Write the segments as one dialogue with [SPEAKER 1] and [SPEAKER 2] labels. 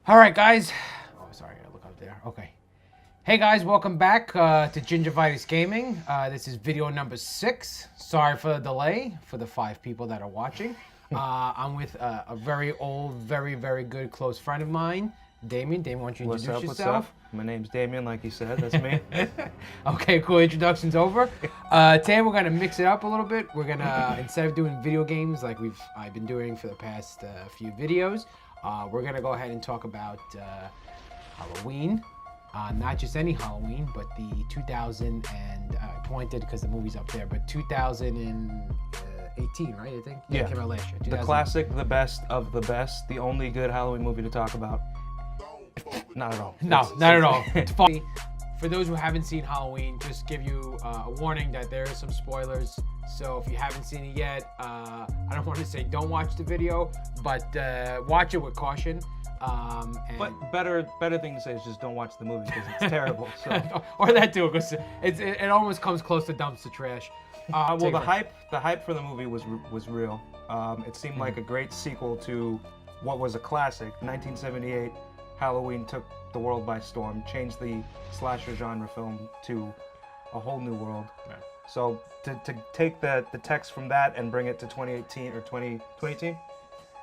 [SPEAKER 1] All right, guys. Oh, sorry, I gotta look up there. Okay. Hey, guys, welcome back to Gingivitis Gaming. This is video number 6. Sorry for the delay for the 5 people that are watching. I'm with a very old, very, very good close friend of mine, Damien. Damien, why don't you introduce yourself?
[SPEAKER 2] What's up? My name's Damien, like you said. That's me.
[SPEAKER 1] Okay, cool. Introduction's over. Today we're gonna mix it up a little bit. We're gonna instead of doing video games like I've been doing for the past few videos, we're gonna go ahead and talk about Halloween. Not just any Halloween, but the 2000 and pointed because the movie's up there, but 2018, right? I think. Yeah, it came out last year.
[SPEAKER 2] The classic, the best of the best, the only good Halloween movie to talk about. Not at all.
[SPEAKER 1] No, not at all. For those who haven't seen Halloween, just give you a warning that there are some spoilers. So if you haven't seen it yet, I don't want to say don't watch the video, but watch it with caution.
[SPEAKER 2] But better thing to say is just don't watch the movie because it's terrible. So.
[SPEAKER 1] Or that too, because it almost comes close to dumpster trash.
[SPEAKER 2] Well, the hype for the movie was real. It seemed like a great sequel to what was a classic. 1978, Halloween took the world by storm, changed the slasher genre film to a whole new world. Right. So to take the text from that and bring it to 2018 or 2018.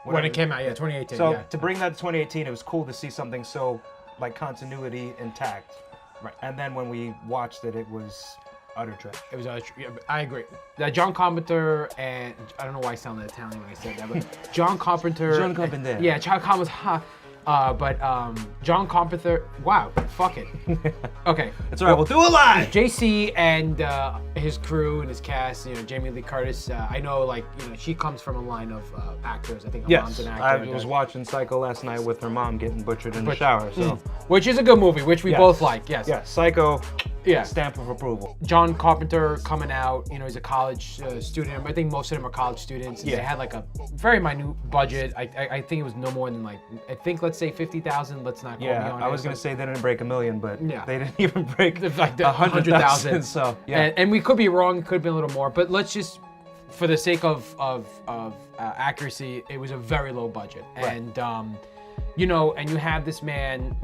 [SPEAKER 1] When it came out, yeah, 2018.
[SPEAKER 2] So
[SPEAKER 1] yeah.
[SPEAKER 2] to bring that to 2018, it was cool to see something so like continuity intact.
[SPEAKER 1] Right.
[SPEAKER 2] And then when we watched it, it was utter trash.
[SPEAKER 1] It was utter trash. I agree. That John Carpenter and I don't know why I sounded Italian when I said that, but John Carpenter.
[SPEAKER 2] John Carpenter.
[SPEAKER 1] Yeah, John Carpenter. But John Carpenter. Wow, fuck it. Okay,
[SPEAKER 2] it's alright. We'll do it live.
[SPEAKER 1] JC and his crew and his cast. You know, Jamie Lee Curtis. I know, like, you know, she comes from a line of actors. I think her mom's an actor.
[SPEAKER 2] I was watching Psycho last night with her mom getting butchered in the shower. So,
[SPEAKER 1] which is a good movie, which we both like. Yes.
[SPEAKER 2] Yeah, Psycho.
[SPEAKER 1] Yeah.
[SPEAKER 2] Stamp of approval.
[SPEAKER 1] John Carpenter coming out. You know, he's a college student. I think most of them are college students. Yeah. They had like a very minute budget. I think it was no more than like let's say 50,000. Let's not quote me on it.
[SPEAKER 2] I was gonna say they didn't break $1 million, but
[SPEAKER 1] yeah.
[SPEAKER 2] They didn't even break
[SPEAKER 1] like 100,000.
[SPEAKER 2] So yeah.
[SPEAKER 1] And we could be wrong. It could have been a little more. But let's just, for the sake of accuracy, it was a very low budget. Right. And you know, and you have this man,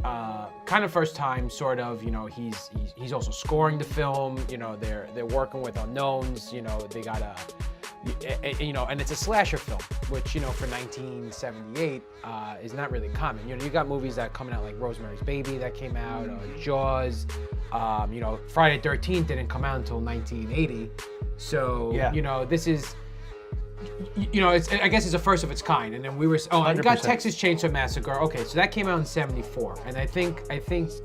[SPEAKER 1] kind of first time, sort of. You know, he's also scoring the film. You know, they're working with unknowns. You know, they got you know, and it's a slasher film, which, you know, for 1978 is not really common. You know, you got movies that coming out like Rosemary's Baby that came out, Jaws. You know, Friday the 13th didn't come out until 1980. So yeah. You know, this is. You know, I guess it's a first of its kind, and then we were. Oh, and we got Texas Chainsaw Massacre. Okay, so that came out in '74, and I think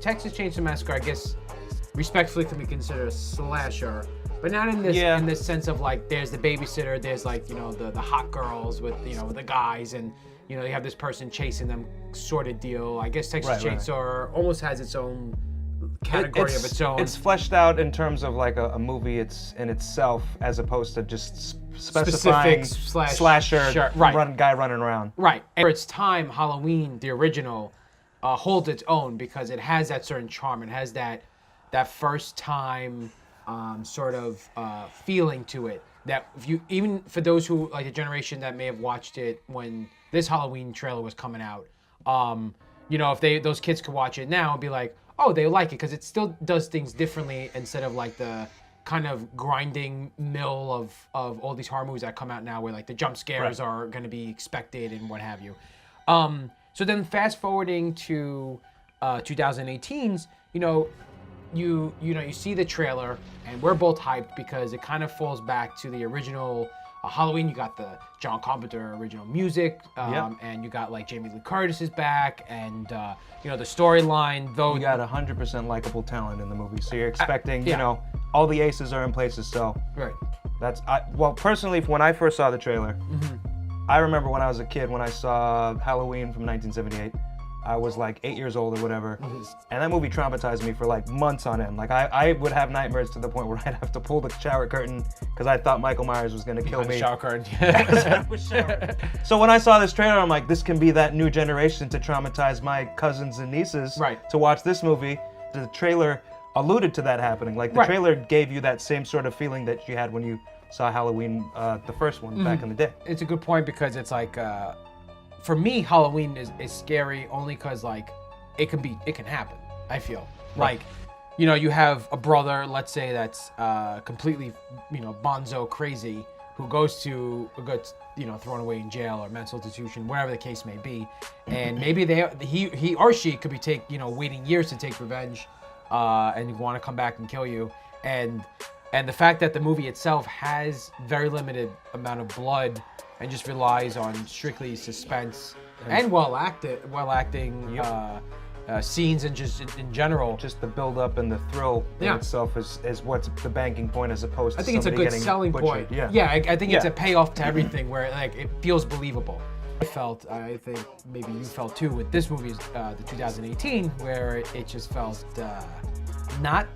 [SPEAKER 1] Texas Chainsaw Massacre, I guess, respectfully, can be considered a slasher, but not in this in this sense of like there's the babysitter, there's like, you know, the hot girls with, you know, the guys, and you know, you have this person chasing them sort of deal. I guess Texas Chainsaw almost has its own category of its own.
[SPEAKER 2] It's fleshed out in terms of like a movie it's in itself, as opposed to just specifying slasher guy running around.
[SPEAKER 1] Right. And for its time, Halloween, the original, holds its own because it has that certain charm. It has that first time sort of feeling to it. That if you, even for those who, like the generation that may have watched it when this Halloween trailer was coming out, you know, if those kids could watch it now and be like, oh, they like it because it still does things differently instead of like the kind of grinding mill of all these horror movies that come out now where like the jump scares are going to be expected and what have you. So then fast forwarding to 2018's, you know, you see the trailer and we're both hyped because it kind of falls back to the original Halloween. You got the John Carpenter original music, and you got like Jamie Lee Curtis is back, and you know, the storyline, though.
[SPEAKER 2] You got 100% likable talent in the movie, so you're expecting, you know, all the aces are in places. So well, personally, when I first saw the trailer, I remember when I was a kid, when I saw Halloween from 1978. I was like 8 years old or whatever, and that movie traumatized me for like months on end. Like I would have nightmares to the point where I'd have to pull the shower curtain because I thought Michael Myers was gonna kill me.
[SPEAKER 1] Shower curtain.
[SPEAKER 2] So when I saw this trailer, I'm like, this can be that new generation to traumatize my cousins and nieces to watch this movie. The trailer alluded to that happening. Like the trailer gave you that same sort of feeling that you had when you saw Halloween, the first one back in the day.
[SPEAKER 1] It's a good point because it's like. for me, Halloween is scary only because like it can happen. I feel like, you know, you have a brother, let's say that's completely, you know, bonzo crazy, who gets you know, thrown away in jail or mental institution, whatever the case may be, and maybe he or she could be waiting years to take revenge, and want to come back and kill you, and the fact that the movie itself has very limited amount of blood and just relies on strictly suspense and well acting scenes and just in general.
[SPEAKER 2] Just the build up and the thrill in itself is what's the banking point as opposed to
[SPEAKER 1] I think it's a good selling
[SPEAKER 2] butchered.
[SPEAKER 1] point. Yeah, I think it's a payoff to everything where like it feels believable. I think maybe you felt too with this movie, the 2018, where it just felt not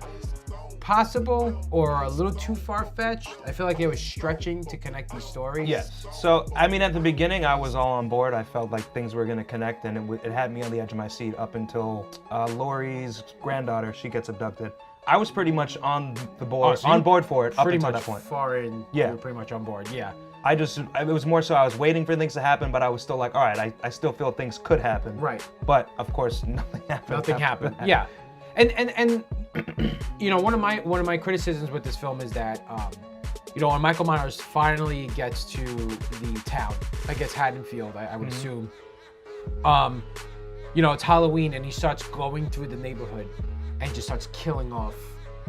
[SPEAKER 1] possible or a little too far-fetched. I feel like it was stretching to connect these stories.
[SPEAKER 2] Yes. So, I mean, at the beginning, I was all on board. I felt like things were going to connect, and it had me on the edge of my seat up until Laurie's granddaughter, she gets abducted. I was pretty much on board for it up until that point.
[SPEAKER 1] Far in, you were pretty much on board, yeah.
[SPEAKER 2] It was more so I was waiting for things to happen, but I was still like, all right, I still feel things could happen.
[SPEAKER 1] Right.
[SPEAKER 2] But, of course, nothing happened.
[SPEAKER 1] Nothing happened, yeah. And you know, one of my criticisms with this film is that you know, when Michael Myers finally gets to the town, I guess Haddonfield, I would assume, you know, it's Halloween and he starts going through the neighborhood and just starts killing off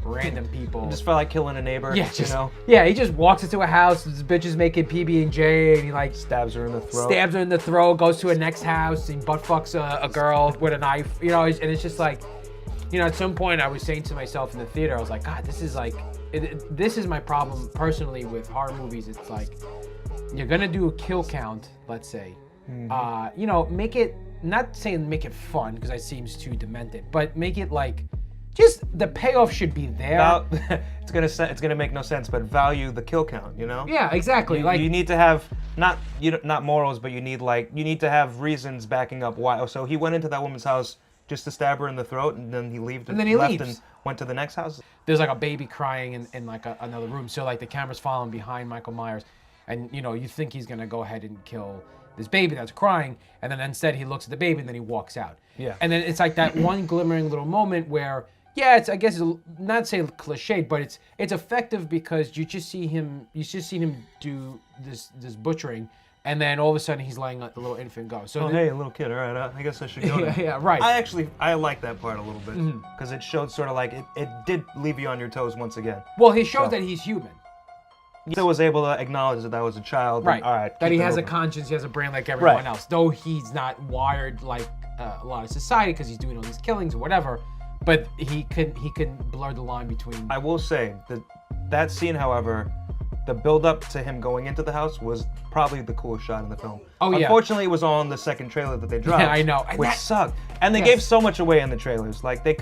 [SPEAKER 1] random people.
[SPEAKER 2] It just felt like killing a neighbor. Yeah,
[SPEAKER 1] just,
[SPEAKER 2] you know?
[SPEAKER 1] Yeah, he just walks into a house, this bitch is making PB&J, and he like
[SPEAKER 2] stabs her in the throat,
[SPEAKER 1] goes to a next house and butt fucks a girl with a knife, you know, and it's just like, you know, at some point I was saying to myself in the theater, I was like, God, this is like, this is my problem personally with horror movies. It's like, you're gonna do a kill count, let's say, you know, make it, not saying make it fun because that seems too demented, but make it like, just the payoff should be there.
[SPEAKER 2] It's gonna make no sense, but value the kill count, you know?
[SPEAKER 1] Yeah, exactly.
[SPEAKER 2] You need to have not morals, but you need to have reasons backing up why. So he went into that woman's house just to stab her in the throat, and then he leaves. And went to the next house.
[SPEAKER 1] There's like a baby crying in like another room, so like the camera's following behind Michael Myers, and you know you think he's gonna go ahead and kill this baby that's crying, and then instead he looks at the baby and then he walks out.
[SPEAKER 2] Yeah.
[SPEAKER 1] And then it's like that one glimmering little moment where, yeah, it's, I guess, not say cliched, but it's effective because you just see him do this butchering, and then all of a sudden he's letting the little infant go. So
[SPEAKER 2] hey, a little kid, all right, I guess I should go.
[SPEAKER 1] Yeah, right.
[SPEAKER 2] I like that part a little bit because it showed sort of like it did leave you on your toes once again.
[SPEAKER 1] Well, he shows that he's human.
[SPEAKER 2] He still was able to acknowledge that was a child.
[SPEAKER 1] Right.
[SPEAKER 2] And, all right.
[SPEAKER 1] That he has a conscience, he has a brain like everyone else, though he's not wired like a lot of society because he's doing all these killings or whatever. But he can blur the line between.
[SPEAKER 2] I will say that scene, however, the build up to him going into the house was probably the coolest shot in the film.
[SPEAKER 1] Oh yeah.
[SPEAKER 2] Unfortunately, it was on the second trailer that they dropped.
[SPEAKER 1] Yeah, I know.
[SPEAKER 2] Which sucked. And they gave so much away in the trailers. Like they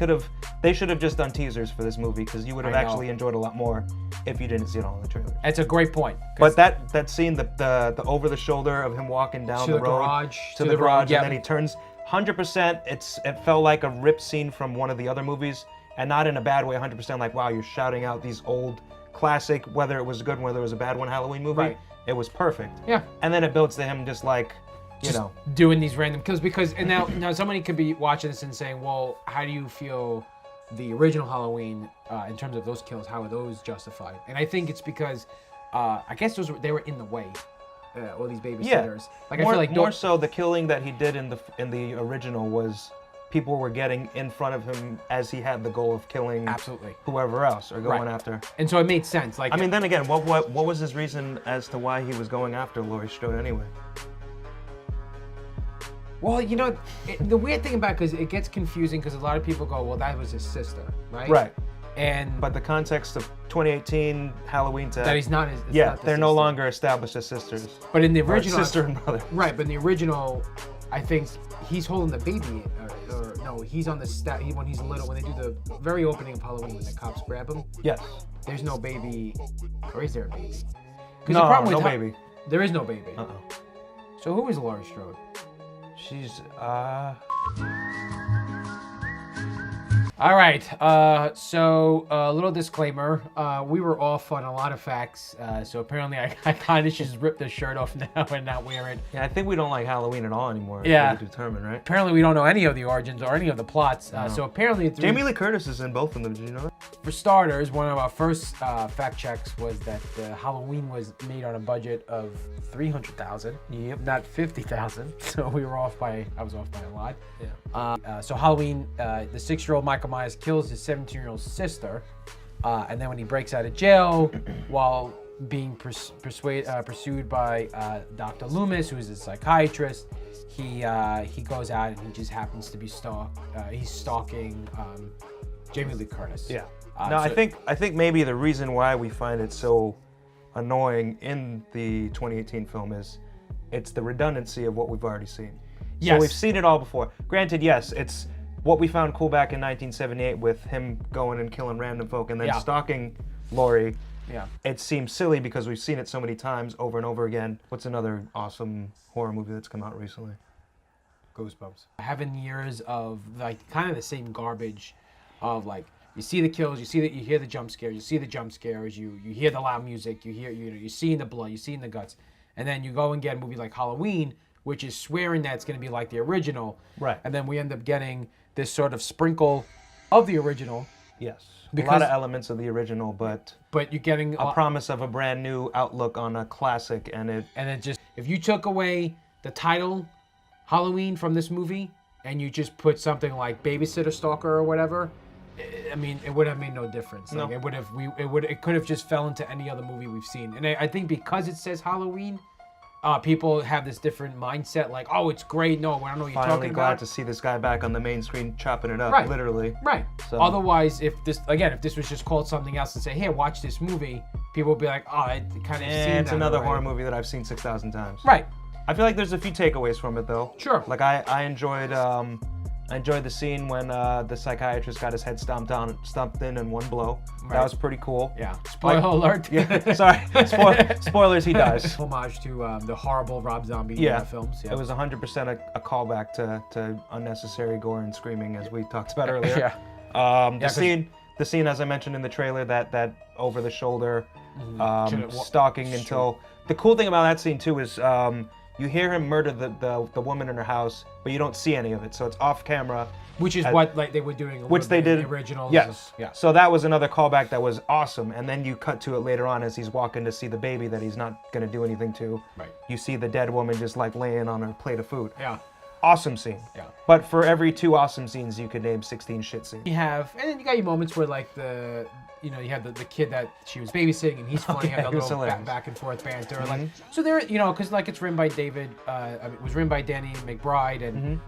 [SPEAKER 2] should have just done teasers for this movie because you would have actually enjoyed a lot more if you didn't see it all in the trailers.
[SPEAKER 1] That's a great point.
[SPEAKER 2] But that scene, the over the shoulder of him walking down the road to the garage, and then he turns. 100%, it felt like a ripped scene from one of the other movies, and not in a bad way. 100% like, wow, you're shouting out these old classic, whether it was a good one, whether it was a bad one, Halloween movie.
[SPEAKER 1] Right.
[SPEAKER 2] It was perfect.
[SPEAKER 1] Yeah.
[SPEAKER 2] And then it builds to him just like,
[SPEAKER 1] doing these random kills because and now somebody could be watching this and saying, well, how do you feel the original Halloween in terms of those kills? How are those justified? And I think it's because I guess they were in the way. All these babysitters.
[SPEAKER 2] Yeah.
[SPEAKER 1] Like I feel like
[SPEAKER 2] more so the killing that he did in the original was people were getting in front of him as he had the goal of killing whoever else or going after.
[SPEAKER 1] And so it made sense. Like
[SPEAKER 2] I mean, then again, what was his reason as to why he was going after Laurie Strode anyway?
[SPEAKER 1] Well, you know, the weird thing about it, because it gets confusing because a lot of people go, well, that was his sister, right?
[SPEAKER 2] Right.
[SPEAKER 1] But
[SPEAKER 2] the context of 2018 Halloween
[SPEAKER 1] that he's not his
[SPEAKER 2] they're no longer established as sisters.
[SPEAKER 1] But in the original,
[SPEAKER 2] sister and brother.
[SPEAKER 1] Right, but in the original, I think he's holding the baby, or no, he's on the when he's little. When they do the very opening of Halloween, when the cops grab him.
[SPEAKER 2] Yes.
[SPEAKER 1] There's no baby, or is there a baby?
[SPEAKER 2] No, no baby.
[SPEAKER 1] There is no baby. So who is Laurie Strode?
[SPEAKER 2] She's
[SPEAKER 1] All right. So a little disclaimer. We were off on a lot of facts. So apparently I kind of just ripped the shirt off now and not wear it.
[SPEAKER 2] Yeah, I think we don't like Halloween at all anymore.
[SPEAKER 1] Yeah.
[SPEAKER 2] We determined, right?
[SPEAKER 1] Apparently we don't know any of the origins or any of the plots. So apparently
[SPEAKER 2] Jamie Lee Curtis is in both of them. Did you know that?
[SPEAKER 1] For starters, one of our first fact checks was that Halloween was made on a budget of $300,000.
[SPEAKER 2] Yep.
[SPEAKER 1] Not $50,000. So we were off by. I was off by a lot.
[SPEAKER 2] Yeah.
[SPEAKER 1] So Halloween, the 6-year-old Michael Myers kills his 17-year-old sister, and then when he breaks out of jail, while being pursued by Dr. Loomis, who is a psychiatrist, he goes out and he just happens to be he's stalking Jamie Lee Curtis.
[SPEAKER 2] Yeah. No, I think maybe the reason why we find it so annoying in the 2018 film is it's the redundancy of what we've already seen.
[SPEAKER 1] Yes.
[SPEAKER 2] So we've seen it all before. Granted, yes, it's what we found cool back in 1978 with him going and killing random folk and then stalking Laurie.
[SPEAKER 1] Yeah.
[SPEAKER 2] It seems silly because we've seen it so many times over and over again. What's another awesome horror movie that's come out recently?
[SPEAKER 1] Goosebumps. Having years of like kind of the same garbage of like you see the kills, you hear the jump scares, you hear the loud music, you're seeing the blood, you're seeing the guts, and then you go and get a movie like Halloween, which is swearing that it's going to be like the original,
[SPEAKER 2] right?
[SPEAKER 1] And then we end up getting this sort of sprinkle of the original.
[SPEAKER 2] Yes, because, a lot of elements of the original, but
[SPEAKER 1] you're getting
[SPEAKER 2] a promise of a brand new outlook on a classic, and it
[SPEAKER 1] just if you took away the title Halloween from this movie and you just put something like Babysitter Stalker or whatever. I mean, it would have made no difference. Like,
[SPEAKER 2] no.
[SPEAKER 1] It could have just fell into any other movie we've seen. And I think because it says Halloween, people have this different mindset. Like, oh, it's great. No, I don't know what you're talking about.
[SPEAKER 2] Finally glad to see this guy back on the main screen chopping it up,
[SPEAKER 1] right.
[SPEAKER 2] Literally.
[SPEAKER 1] Right.
[SPEAKER 2] So.
[SPEAKER 1] Otherwise, if this was just called something else and say, hey, watch this movie, people would be like, oh, I kind of seen
[SPEAKER 2] it's
[SPEAKER 1] that
[SPEAKER 2] another
[SPEAKER 1] already.
[SPEAKER 2] horror movie that I've seen 6,000 times.
[SPEAKER 1] Right.
[SPEAKER 2] I feel like there's a few takeaways from it though.
[SPEAKER 1] Sure.
[SPEAKER 2] Like I enjoyed the scene when the psychiatrist got his head stomped in one blow. Right. That was pretty cool.
[SPEAKER 1] Yeah. Spoiler alert.
[SPEAKER 2] Yeah. Sorry. Spoilers. He dies.
[SPEAKER 1] Homage to the horrible Rob Zombie films. Yeah.
[SPEAKER 2] It was 100% a callback to unnecessary gore and screaming, as we talked about earlier.
[SPEAKER 1] Yeah.
[SPEAKER 2] The scene, as I mentioned in the trailer, that over the shoulder stalking until. The cool thing about that scene too is. You hear him murder the woman in her house, but you don't see any of it, so it's off camera.
[SPEAKER 1] Which is what like they were doing.
[SPEAKER 2] Which they did.
[SPEAKER 1] In the originals.
[SPEAKER 2] Yes.
[SPEAKER 1] Yeah.
[SPEAKER 2] So that was another callback that was awesome, and then you cut to it later on as he's walking to see the baby that he's not gonna do anything to.
[SPEAKER 1] Right.
[SPEAKER 2] You see the dead woman just like laying on her plate of food.
[SPEAKER 1] Yeah.
[SPEAKER 2] Awesome scene.
[SPEAKER 1] Yeah.
[SPEAKER 2] But for every 2 awesome scenes, you could name 16 shit scenes.
[SPEAKER 1] You have, and then you got your moments where like you have the kid that she was babysitting, and he's funny, had a little back and forth banter. Mm-hmm. Like, so there, because like it's written by David, it was written by Danny McBride and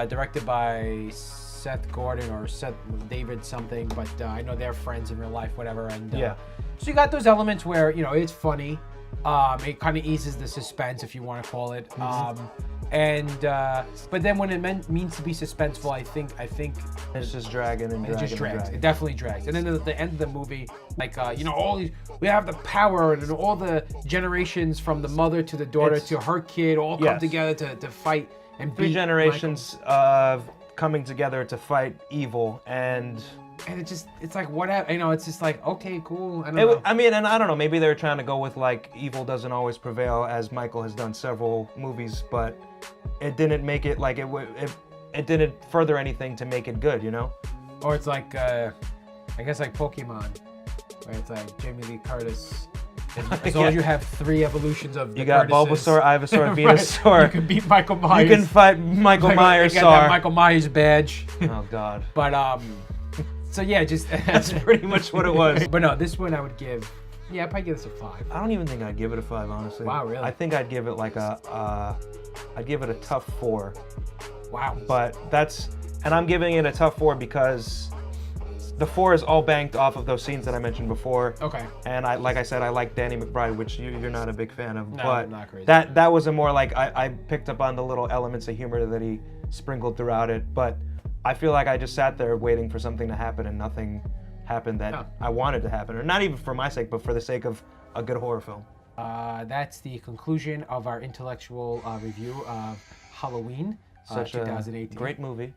[SPEAKER 1] directed by Seth Gordon or David something, but I know they're friends in real life, whatever. And so you got those elements where it's funny. It kind of eases the suspense, if you want to call it. But then when it means to be suspenseful, I think
[SPEAKER 2] it's just dragging and dragging.
[SPEAKER 1] It just drags.
[SPEAKER 2] Dragging.
[SPEAKER 1] It definitely drags. And then at the end of the movie, like all these, we have the power and all the generations from the mother to the daughter to her kid all come together to fight and
[SPEAKER 2] 3 generations of coming together to fight evil and
[SPEAKER 1] it's like whatever, it's just like, okay, cool. I don't know.
[SPEAKER 2] I mean, and I don't know, maybe they're trying to go with like evil doesn't always prevail, as Michael has done several movies, but it didn't make it like it didn't further anything to make it good,
[SPEAKER 1] Or it's like I guess like Pokemon, where it's like Jamie Lee Curtis. As long as you have 3 evolutions of
[SPEAKER 2] you got
[SPEAKER 1] Curtises.
[SPEAKER 2] Bulbasaur, Ivysaur, Venusaur.
[SPEAKER 1] You can beat Michael Myers.
[SPEAKER 2] You can fight Michael Myers.
[SPEAKER 1] You got that Michael Myers badge.
[SPEAKER 2] Oh God.
[SPEAKER 1] But so yeah, just
[SPEAKER 2] that's pretty much what it was.
[SPEAKER 1] But no, this one I would give. Yeah, I'd probably give this a 5.
[SPEAKER 2] I don't even think I'd give it a 5, honestly.
[SPEAKER 1] Wow, really?
[SPEAKER 2] I think I'd give it like I'd give it a tough 4.
[SPEAKER 1] Wow.
[SPEAKER 2] But and I'm giving it a tough 4 because the 4 is all banked off of those scenes that I mentioned before.
[SPEAKER 1] Okay.
[SPEAKER 2] And like I said, I like Danny McBride, which you're not a big fan of.
[SPEAKER 1] No,
[SPEAKER 2] but
[SPEAKER 1] I'm not crazy.
[SPEAKER 2] That was a more like I picked up on the little elements of humor that he sprinkled throughout it. But I feel like I just sat there waiting for something to happen and nothing happened that I wanted to happen. Or not even for my sake, but for the sake of a good horror film.
[SPEAKER 1] That's the conclusion of our intellectual review of Halloween.
[SPEAKER 2] Such
[SPEAKER 1] 2018.
[SPEAKER 2] a great movie.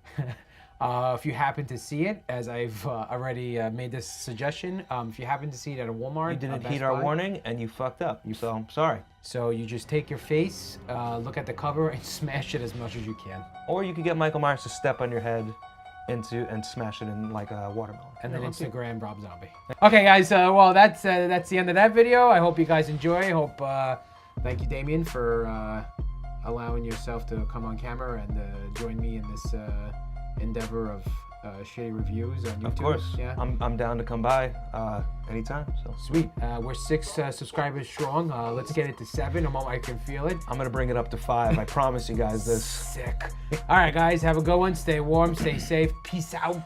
[SPEAKER 1] If you happen to see it, as I've already made this suggestion, if you happen to see it at a Walmart,
[SPEAKER 2] you didn't heed our warning and you fucked up. So I'm sorry.
[SPEAKER 1] So you just take your face, look at the cover, and smash it as much as you can.
[SPEAKER 2] Or you could get Michael Myers to step on your head and smash it in like a watermelon.
[SPEAKER 1] And then Instagram Rob Zombie. Okay, guys. Well, that's the end of that video. I hope you guys enjoy. I hope. Thank you, Damien, for allowing yourself to come on camera and join me in this endeavor of shitty reviews on YouTube.
[SPEAKER 2] Of course.
[SPEAKER 1] Yeah.
[SPEAKER 2] I'm down to come by anytime. So
[SPEAKER 1] sweet. We're 6 subscribers strong. Let's get it to 7. I can feel it.
[SPEAKER 2] I'm gonna bring it up to 5. I promise you guys this.
[SPEAKER 1] Sick. All right, guys. Have a good one. Stay warm. Stay safe. Peace out.